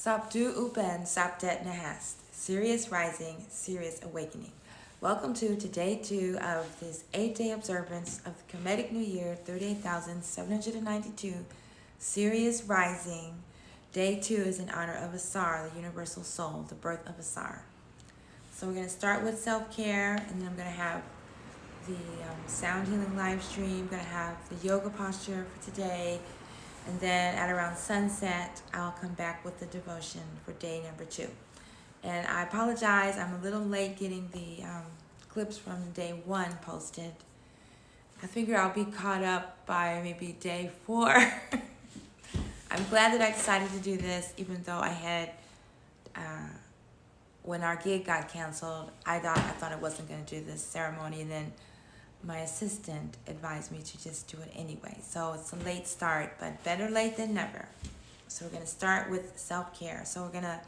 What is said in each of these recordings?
Sabdu Upen Saptet Nahast. Serious Rising, Serious Awakening. Welcome to day 2 of this 8-day observance of the Kemetic New Year, 38,792. Serious Rising. Day 2 is in honor of Asar, the universal soul, the birth of Asar. So we're going to start with self-care, and then I'm going to have the sound healing live stream. I'm going to have the yoga posture for today. And then at around sunset, I'll come back with the devotion for day number 2. And I apologize, I'm a little late getting the clips from day 1 posted. I figure I'll be caught up by maybe day 4. I'm glad that I decided to do this, even though I had, when our gig got canceled, I thought I wasn't going to do this ceremony, and then my assistant advised me to just do it anyway. So it's a late start, but better late than never. So we're going to start with self-care. So we're going to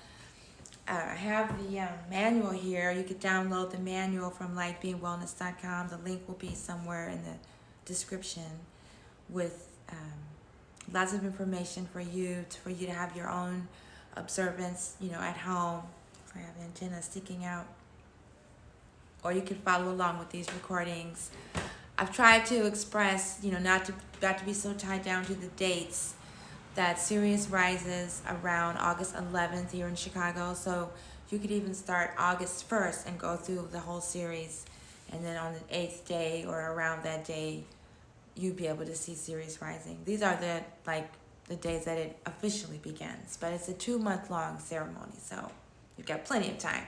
have the manual here. You could download the manual from lightbeingwellness.com. The link will be somewhere in the description with lots of information for you to have your own observance, at home. So I have antenna sticking out. Or you can follow along with these recordings. I've tried to express, not to be so tied down to the dates, that Sirius rises around August 11th here in Chicago. So you could even start August 1st and go through the whole series. And then on the 8th day or around that day, you'd be able to see Sirius rising. These are the days that it officially begins. But it's a 2-month-long ceremony, so you've got plenty of time.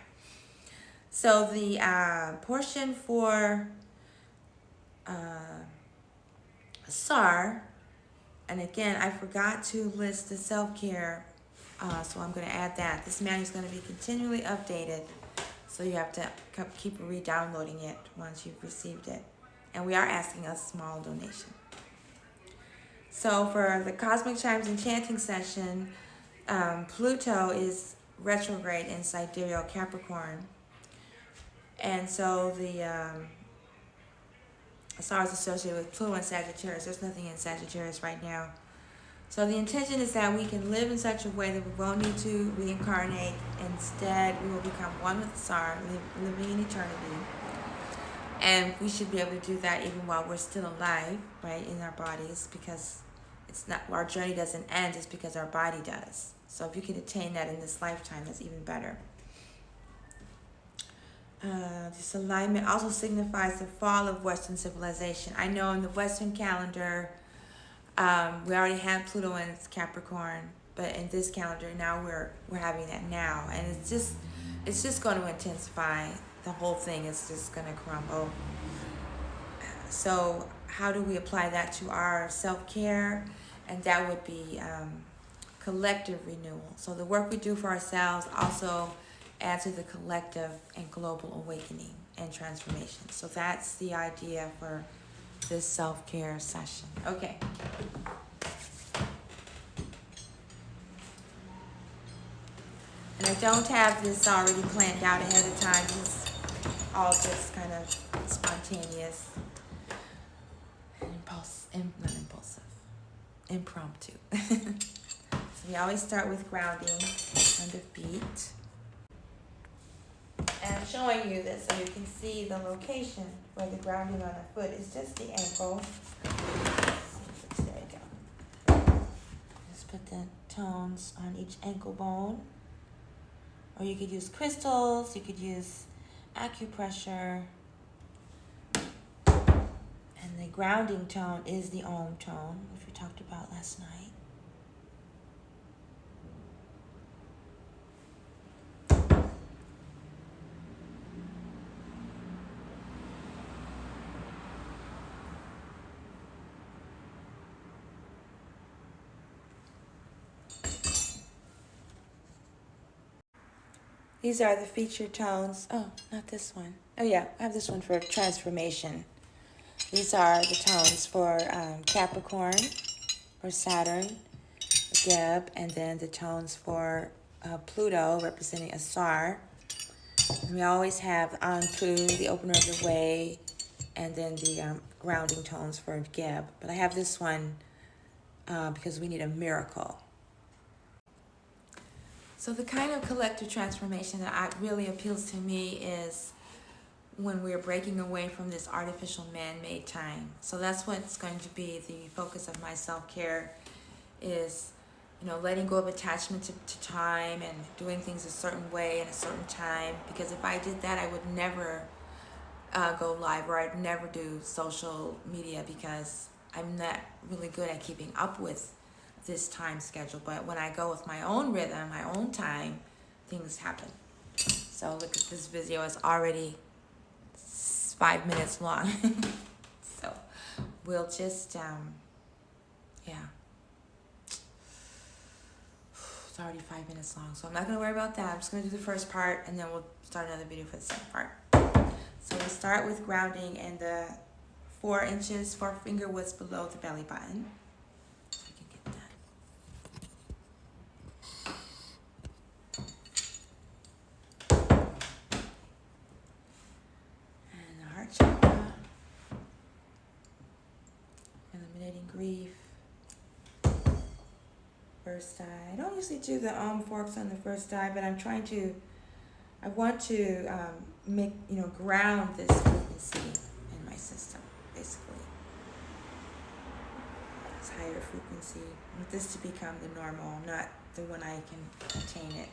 So the portion for Asar, and again, I forgot to list the self-care, so I'm going to add that. This manual is going to be continually updated, so you have to keep re-downloading it once you've received it. And we are asking a small donation. So for the Cosmic Chimes and Chanting session, Pluto is retrograde in Sidereal Capricorn. And so the Asar is associated with Pluto and Sagittarius. There's nothing in Sagittarius right now. So the intention is that we can live in such a way that we won't need to reincarnate. Instead, we will become one with Asar, living in eternity. And we should be able to do that even while we're still alive, right, in our bodies, because our journey doesn't end just because our body does. So if you can attain that in this lifetime, that's even better. This alignment also signifies the fall of Western civilization. I know in the Western calendar, we already had Pluto in Capricorn, but in this calendar now we're having that now, and it's just going to intensify. The whole thing is just going to crumble. So how do we apply that to our self-care? And that would be collective renewal. So the work we do for ourselves also add to the collective and global awakening and transformation. So that's the idea for this self-care session. Okay. And I don't have this already planned out ahead of time. It's all just kind of spontaneous and not impulsive, impromptu. So we always start with grounding on the feet. And I'm showing you this so you can see the location where the grounding on the foot is just the ankle. There we go. Just put the tones on each ankle bone. Or you could use crystals, you could use acupressure. And the grounding tone is the Om tone, which we talked about last night. These are the featured tones. Oh, not this one. Oh yeah, I have this one for transformation. These are the tones for Capricorn, for Saturn, Geb, and then the tones for Pluto, representing Asar. And we always have Anpu, the opener of the way, and then the grounding tones for Geb. But I have this one because we need a miracle. So the kind of collective transformation that really appeals to me is when we're breaking away from this artificial man-made time. So that's what's going to be the focus of my self-care is, letting go of attachment to time and doing things a certain way in a certain time. Because if I did that, I would never go live, or I'd never do social media, because I'm not really good at keeping up with this time schedule. But when I go with my own rhythm, my own time, things happen. So look at this video, it's already 5 minutes long. So we'll just yeah, it's already 5 minutes long, so I'm not going to worry about that. I'm just going to do the first part, and then we'll start another video for the second part. So we'll start with grounding in the 4 inches, 4 finger widths below the belly button. So we can get that. And the heart chakra. Eliminating grief. First eye. I don't usually do the forks on the first eye, but I want to make, ground this frequency in my system, basically. This higher frequency. I want this to become the normal, not the one I can attain it.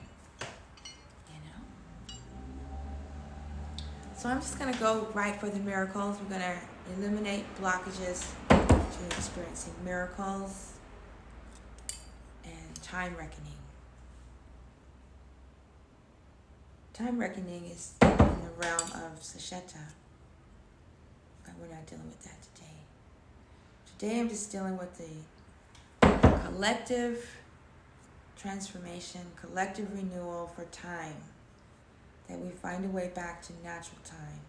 So I'm just going to go right for the miracles. We're going to eliminate blockages to experiencing miracles and time reckoning. Time reckoning is in the realm of Sasheta, but we're not dealing with that today. Today I'm just dealing with the collective transformation, collective renewal for time, that we find a way back to natural time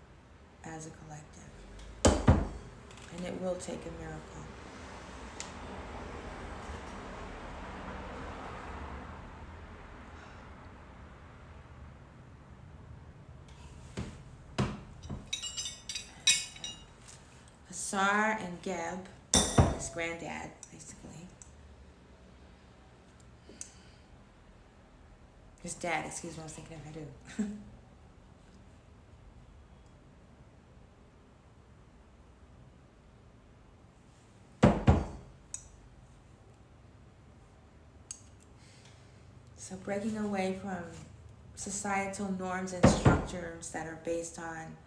as a collective. And it will take a miracle. Asar and Geb, his granddad, basically. His dad, excuse me, I was thinking of Hadu. So breaking away from societal norms and structures that are based on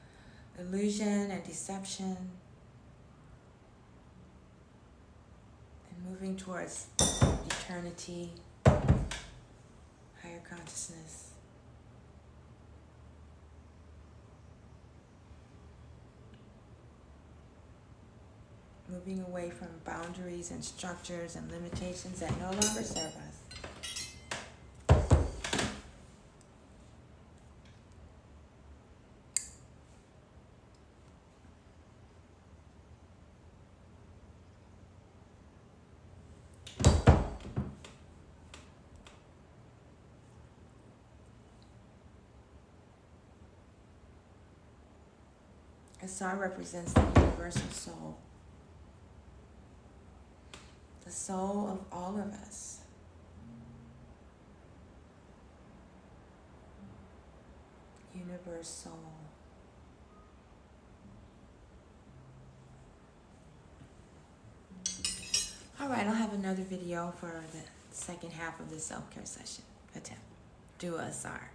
illusion and deception, and moving towards eternity, higher consciousness. Moving away from boundaries and structures and limitations that no longer serve us. Asar represents the universal soul, the soul of all of us. Universal. All right, I'll have another video for the second half of the self-care session. Attempt. Do Asar.